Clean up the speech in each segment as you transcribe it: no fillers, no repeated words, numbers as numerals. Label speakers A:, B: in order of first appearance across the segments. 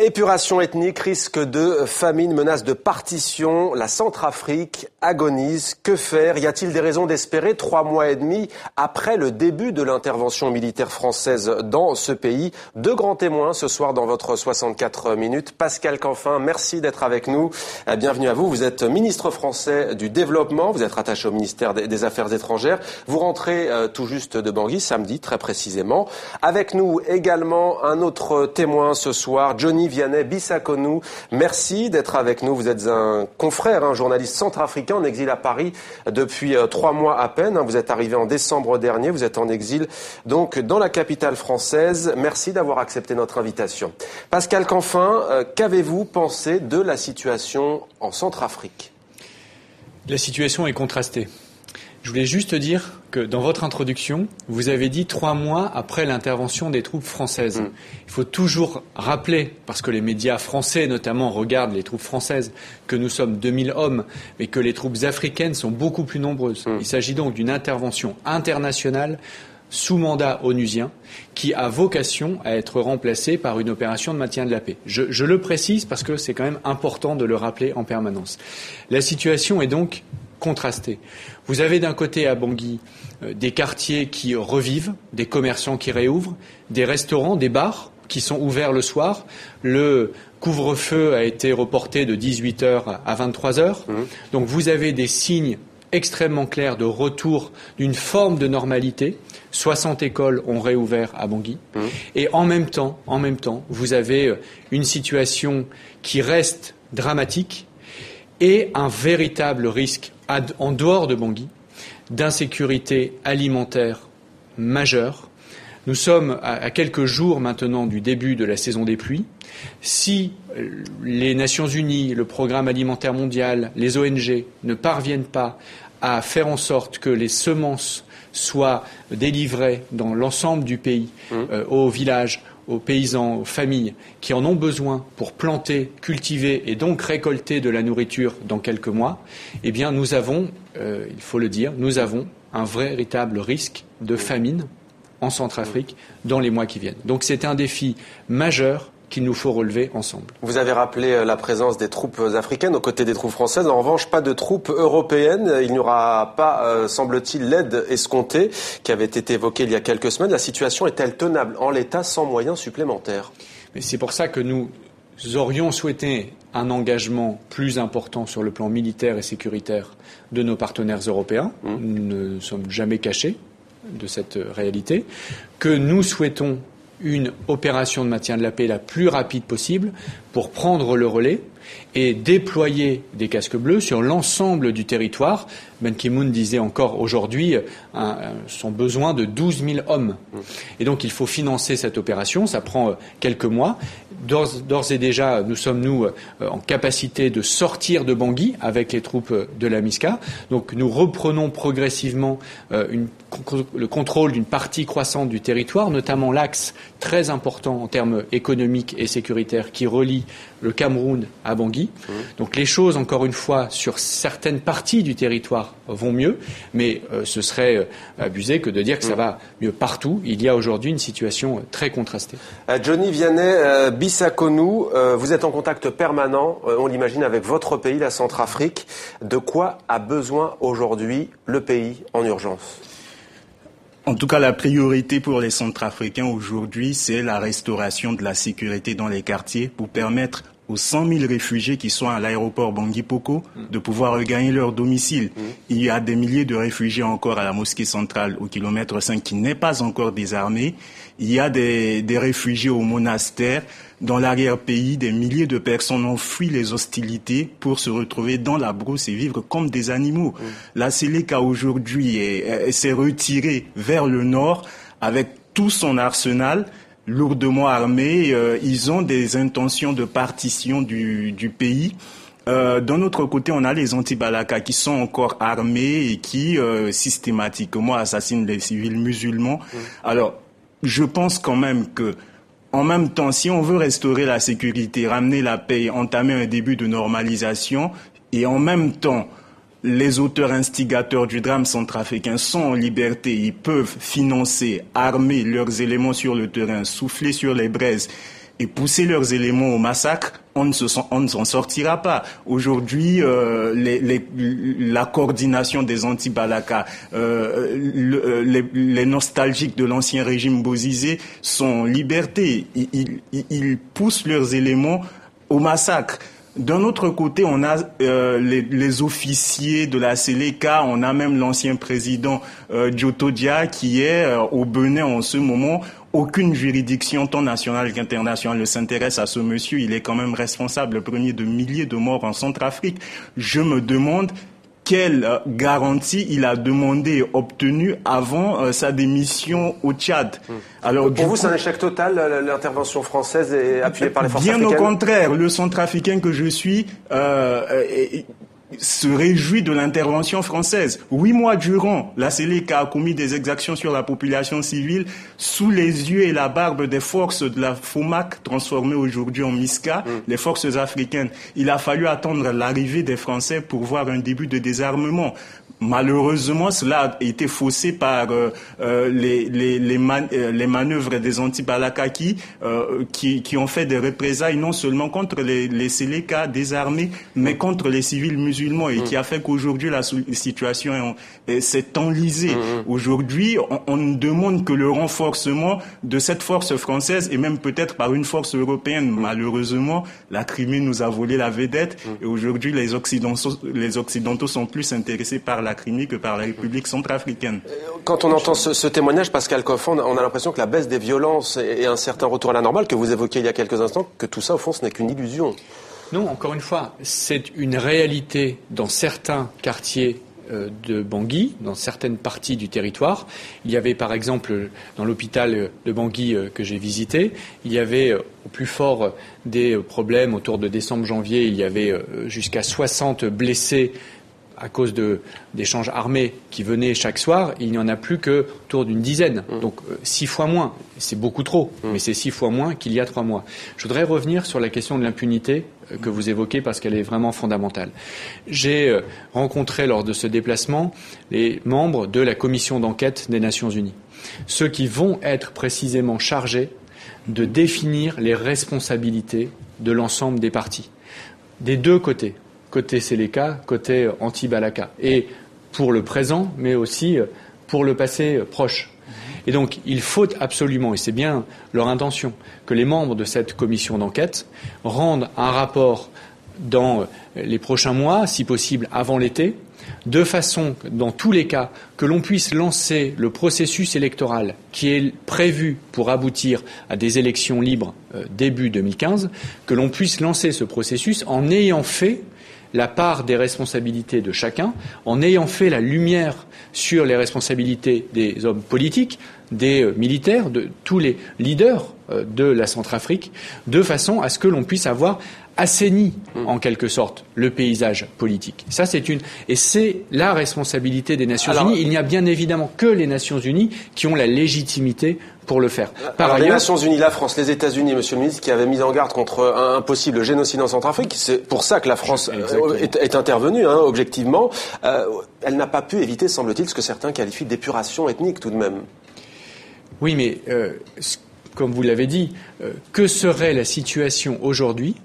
A: Épuration ethnique, risque de famine, menace de partition. La Centrafrique agonise. Que faire? Y a-t-il des raisons d'espérer 3 mois et demi après le début de l'intervention militaire française dans ce pays? 2 grands témoins ce soir dans votre 64 minutes. Pascal Canfin, merci d'être avec nous. Bienvenue à vous. Vous êtes ministre français du Développement. Vous êtes rattaché au ministère des Affaires étrangères. Vous rentrez tout juste de Bangui, samedi très précisément. Avec nous également un autre témoin ce soir, Johnny Vianney Bissakhonou, merci d'être avec nous. Vous êtes un confrère, un journaliste centrafricain en exil à Paris depuis 3 mois à peine. Vous êtes arrivé en décembre dernier, vous êtes en exil donc dans la capitale française. Merci d'avoir accepté notre invitation. Pascal Canfin, qu'avez-vous pensé de la situation en Centrafrique?
B: La situation est contrastée. Je voulais juste dire que dans votre introduction, vous avez dit 3 mois après l'intervention des troupes françaises. Il faut toujours rappeler, parce que les médias français notamment regardent les troupes françaises, que nous sommes 2000 hommes, mais que les troupes africaines sont beaucoup plus nombreuses. Il s'agit donc d'une intervention internationale sous mandat onusien qui a vocation à être remplacée par une opération de maintien de la paix. Je le précise parce que c'est quand même important de le rappeler en permanence. La situation est donc contrastée. Vous avez d'un côté à Bangui des quartiers qui revivent, des commerçants qui réouvrent, des restaurants, des bars qui sont ouverts le soir. Le couvre-feu a été reporté de 18h à 23h. Donc vous avez des signes extrêmement clairs de retour d'une forme de normalité. 60 écoles ont réouvert à Bangui. Et en même temps, vous avez une situation qui reste dramatique et un véritable risque en dehors de Bangui d'insécurité alimentaire majeure. Nous sommes à quelques jours maintenant du début de la saison des pluies. Si les Nations Unies, le Programme alimentaire mondial, les ONG ne parviennent pas à faire en sorte que les semences soient délivrées dans l'ensemble du pays, aux villages, aux paysans, aux familles qui en ont besoin pour planter, cultiver et donc récolter de la nourriture dans quelques mois, eh bien nous avons, il faut le dire, nous avons un véritable risque de famine en Centrafrique dans les mois qui viennent. Donc c'est un défi majeur qu'il nous faut relever ensemble.
A: Vous avez rappelé la présence des troupes africaines aux côtés des troupes françaises. En revanche, pas de troupes européennes. Il n'y aura pas, semble-t-il, l'aide escomptée qui avait été évoquée il y a quelques semaines. La situation est-elle tenable en l'état sans moyens supplémentaires?
B: Mais c'est pour ça que nous aurions souhaité un engagement plus important sur le plan militaire et sécuritaire de nos partenaires européens. Nous ne sommes jamais cachés de cette réalité. Que nous souhaitons une opération de maintien de la paix la plus rapide possible pour prendre le relais et déployer des casques bleus sur l'ensemble du territoire. Ban Ki-moon disait encore aujourd'hui son besoin de 12 000 hommes. Et donc il faut financer cette opération, ça prend quelques mois. D'ores et déjà, nous sommes en capacité de sortir de Bangui avec les troupes de la MISCA. Donc nous reprenons progressivement le contrôle d'une partie croissante du territoire, notamment l'axe très important en termes économiques et sécuritaires qui relie le Cameroun à Bangui. Donc les choses, encore une fois, sur certaines parties du territoire vont mieux, mais ce serait abusé que de dire que ça va mieux partout. Il y a aujourd'hui une situation très contrastée.
A: Johnny Vianney Bissakhonou, vous êtes en contact permanent, on l'imagine, avec votre pays, la Centrafrique. De quoi a besoin aujourd'hui le pays en urgence ?
C: En tout cas, la priorité pour les Centrafricains aujourd'hui, c'est la restauration de la sécurité dans les quartiers pour permettre aux 100 000 réfugiés qui sont à l'aéroport Bangui-Poko de pouvoir regagner leur domicile. Il y a des milliers de réfugiés encore à la mosquée centrale au kilomètre 5 qui n'est pas encore désarmée. Il y a des réfugiés au monastère. Dans l'arrière-pays, des milliers de personnes ont fui les hostilités pour se retrouver dans la brousse et vivre comme des animaux. La Séléka aujourd'hui s'est retirée vers le nord avec tout son arsenal lourdement armés. Ils ont des intentions de partition du pays. D'un autre côté, on a les anti-Balaka qui sont encore armés et qui systématiquement assassinent les civils musulmans. Alors, je pense quand même que, en même temps, si on veut restaurer la sécurité, ramener la paix, entamer un début de normalisation, et en même temps, les auteurs instigateurs du drame centrafricain sont en liberté, ils peuvent financer, armer leurs éléments sur le terrain, souffler sur les braises et pousser leurs éléments au massacre, on ne s'en sortira pas. Aujourd'hui, la coordination des anti-Balaka, les nostalgiques de l'ancien régime bosisé sont libertés. Ils poussent leurs éléments au massacre. D'un autre côté, on a les officiers de la Seleka, on a même l'ancien président Djoto Dia qui est au Bénin en ce moment. Aucune juridiction, tant nationale qu'internationale, ne s'intéresse à ce monsieur. Il est quand même responsable, le premier de milliers de morts en Centrafrique. Je me demande quelle garantie il a demandé et obtenu avant sa démission au Tchad.
A: Alors, pour vous, c'est un échec total, l'intervention française est appuyée par les forces africaines?
C: Bien au contraire, le Centrafricain que je suis se réjouit de l'intervention française. 8 mois durant, la Seleka a commis des exactions sur la population civile sous les yeux et la barbe des forces de la FOMAC, transformées aujourd'hui en MISCA, les forces africaines. Il a fallu attendre l'arrivée des Français pour voir un début de désarmement. Malheureusement, cela a été faussé par les manœuvres des anti-Balaka qui ont fait des représailles non seulement contre les Seleka désarmés, mais contre les civils musulmans et qui a fait qu'aujourd'hui la situation s'est enlisée. Aujourd'hui, on ne demande que le renforcement de cette force française et même peut-être par une force européenne. Malheureusement, la Crimée nous a volé la vedette et aujourd'hui les Occidentaux sont plus intéressés par la Crimée que par la République centrafricaine.
A: Quand on entend ce témoignage, Pascal Coffin, on a l'impression que la baisse des violences et un certain retour à la normale que vous évoquiez il y a quelques instants, que tout ça, au fond, ce n'est qu'une illusion.
B: Non, encore une fois, c'est une réalité dans certains quartiers de Bangui, dans certaines parties du territoire. Il y avait par exemple dans l'hôpital de Bangui que j'ai visité, il y avait au plus fort des problèmes autour de décembre-janvier, il y avait jusqu'à 60 blessés à cause d'échanges armés qui venaient chaque soir, il n'y en a plus que autour d'une dizaine. Donc 6 fois moins. C'est beaucoup trop, mais c'est 6 fois moins qu'il y a 3 mois. Je voudrais revenir sur la question de l'impunité que vous évoquez parce qu'elle est vraiment fondamentale. J'ai rencontré lors de ce déplacement les membres de la commission d'enquête des Nations Unies. Ceux qui vont être précisément chargés de définir les responsabilités de l'ensemble des partis. Des deux côtés. Côté Seleka, côté anti-Balaka. Et pour le présent, mais aussi pour le passé proche. Et donc, il faut absolument, et c'est bien leur intention, que les membres de cette commission d'enquête rendent un rapport dans les prochains mois, si possible avant l'été, de façon, dans tous les cas, que l'on puisse lancer le processus électoral qui est prévu pour aboutir à des élections libres début 2015, que l'on puisse lancer ce processus en ayant fait la part des responsabilités de chacun, en ayant fait la lumière sur les responsabilités des hommes politiques, des militaires, de tous les leaders de la Centrafrique, de façon à ce que l'on puisse avoir assaini, en quelque sorte, le paysage politique. Ça, et c'est la responsabilité des Nations Unies. Il n'y a bien évidemment que les Nations Unies qui ont la légitimité pour le faire.
A: Par ailleurs, les Nations Unies, la France, les États-Unis, Monsieur le Ministre, qui avaient mis en garde contre un possible génocide en Centrafrique, c'est pour ça que la France est intervenue, objectivement. Elle n'a pas pu éviter, semble-t-il, ce que certains qualifient d'épuration ethnique, tout de même.
B: Oui, mais comme vous l'avez dit, que serait la situation aujourd'hui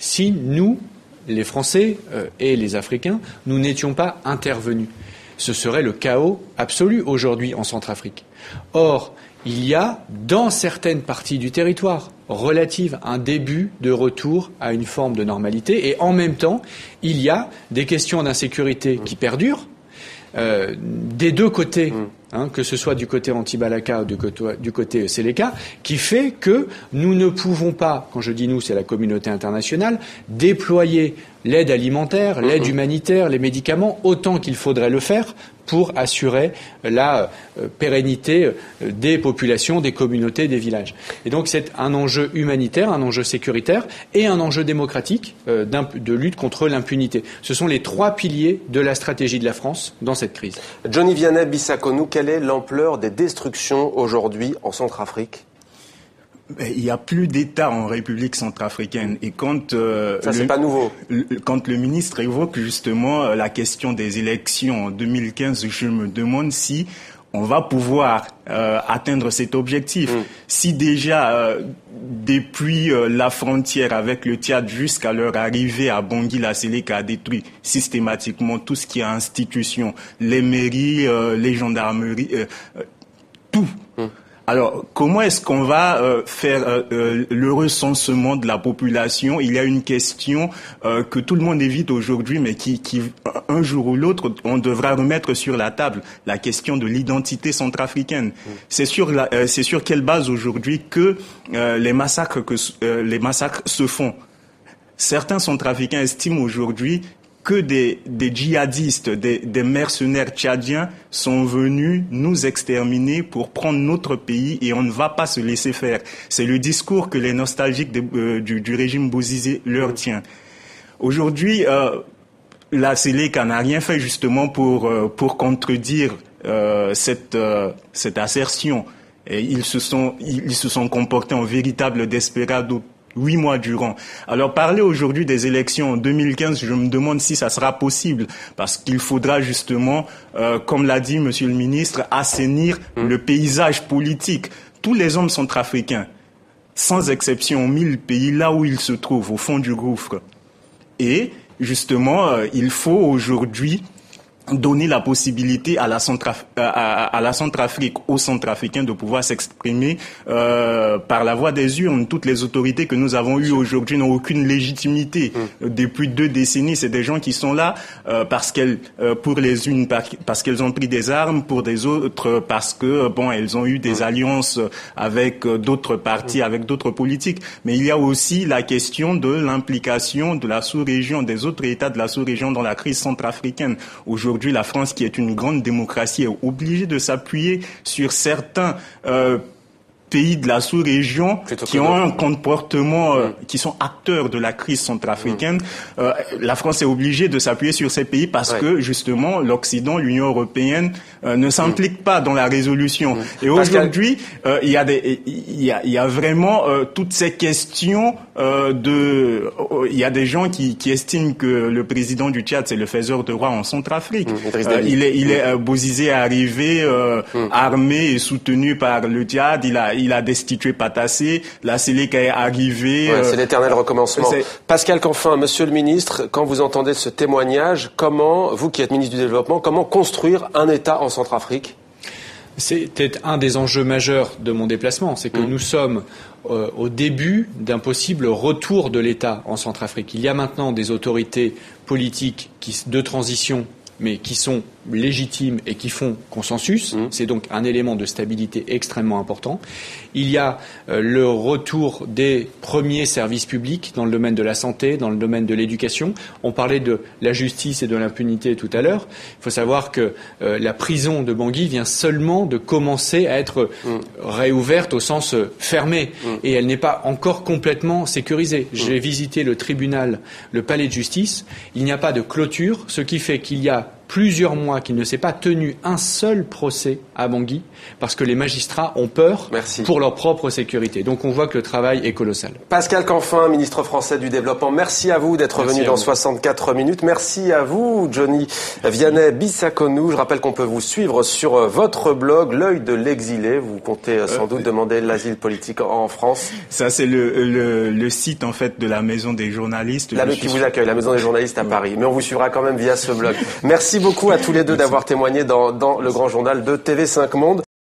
B: si nous, les Français et les Africains, nous n'étions pas intervenus? Ce serait le chaos absolu aujourd'hui en Centrafrique. Or, il y a, dans certaines parties du territoire, relative un début de retour à une forme de normalité. Et en même temps, il y a des questions d'insécurité qui perdurent des deux côtés, que ce soit du côté anti-Balaka ou du côté Seleka, qui fait que nous ne pouvons pas, quand je dis nous, c'est la communauté internationale, déployer l'aide alimentaire, l'aide humanitaire, les médicaments, autant qu'il faudrait le faire pour assurer la pérennité des populations, des communautés, des villages. Et donc c'est un enjeu humanitaire, un enjeu sécuritaire et un enjeu démocratique de lutte contre l'impunité. Ce sont les 3 piliers de la stratégie de la France dans cette crise.
A: Johnny Vianney Bissakonou, quelle est l'ampleur des destructions aujourd'hui en Centrafrique ?
C: Il n'y a plus d'État en République centrafricaine. Et quand
A: c'est pas nouveau.
C: Quand le ministre évoque justement la question des élections en 2015, je me demande si on va pouvoir atteindre cet objectif. Si déjà depuis la frontière avec le Tchad jusqu'à leur arrivée à Bangui, la Séléka a détruit systématiquement tout ce qui est institution, les mairies, les gendarmeries, tout. Alors, comment est-ce qu'on va faire le recensement de la population? Il y a une question que tout le monde évite aujourd'hui, mais qui un jour ou l'autre, on devra remettre sur la table, la question de l'identité centrafricaine. C'est sur quelle base aujourd'hui que les massacres se font? Certains centrafricains estiment aujourd'hui que des djihadistes, des mercenaires tchadiens sont venus nous exterminer pour prendre notre pays et on ne va pas se laisser faire. C'est le discours que les nostalgiques du régime Bozizé leur tient. Aujourd'hui, la Séléka n'a rien fait justement pour contredire cette assertion. Et ils se sont comportés en véritable desperado 8 mois durant. Alors parler aujourd'hui des élections en 2015, je me demande si ça sera possible, parce qu'il faudra justement, comme l'a dit Monsieur le ministre, assainir le paysage politique. Tous les hommes centrafricains, sans exception, ont mis le pays là où il se trouve, au fond du gouffre. Et justement, il faut aujourd'hui donner la possibilité à la Centrafrique, aux Centrafricains de pouvoir s'exprimer par la voie des urnes. Toutes les autorités que nous avons eues aujourd'hui n'ont aucune légitimité. Depuis 2 décennies, c'est des gens qui sont là parce qu'elles ont pris des armes, pour des autres parce que elles ont eu des alliances avec d'autres partis, avec d'autres politiques. Mais il y a aussi la question de l'implication de la sous-région, des autres États de la sous-région dans la crise centrafricaine. Aujourd'hui, la France, qui est une grande démocratie, est obligée de s'appuyer sur certains pays de la sous-région qui ont un comportement, qui sont acteurs de la crise centrafricaine. La France est obligée de s'appuyer sur ces pays parce que, justement, l'Occident, l'Union européenne, ne s'implique pas dans la résolution. Et aujourd'hui, il y a vraiment toutes ces questions il y a des gens qui estiment que le président du Tchad, c'est le faiseur de roi en Centrafrique. Bozizé est arrivé armé et soutenu par le Tchad. Il a destitué Patassé, la Séléka est arrivée.
A: C'est l'éternel recommencement. Pascal Canfin, Monsieur le ministre, quand vous entendez ce témoignage, comment, vous qui êtes ministre du Développement, comment construire un État en Centrafrique ?
B: C'était un des enjeux majeurs de mon déplacement, c'est que nous sommes au début d'un possible retour de l'État en Centrafrique. Il y a maintenant des autorités politiques de transition, mais qui sont légitimes et qui font consensus. C'est donc un élément de stabilité extrêmement important. Il y a le retour des premiers services publics dans le domaine de la santé, dans le domaine de l'éducation. On parlait de la justice et de l'impunité tout à l'heure. Il faut savoir que la prison de Bangui vient seulement de commencer à être réouverte au sens fermé et elle n'est pas encore complètement sécurisée. J'ai visité le tribunal, le palais de justice. Il n'y a pas de clôture, ce qui fait qu'il y a plusieurs mois qu'il ne s'est pas tenu un seul procès à Bangui parce que les magistrats ont peur pour leur propre sécurité. Donc on voit que le travail est colossal.
A: Pascal Canfin, ministre français du Développement, merci à vous d'être venu dans 64 minutes. Merci à vous, Johnny Vianney-Bissaconou. Je rappelle qu'on peut vous suivre sur votre blog, L'œil de l'exilé. Vous comptez sans doute demander l'asile politique en France.
C: Ça, c'est le site, en fait, de la Maison des journalistes.
A: Qui vous accueille, la Maison des journalistes à Paris. Mais on vous suivra quand même via ce blog. Merci beaucoup à tous les deux d'avoir témoigné dans le grand journal de TV5 Monde.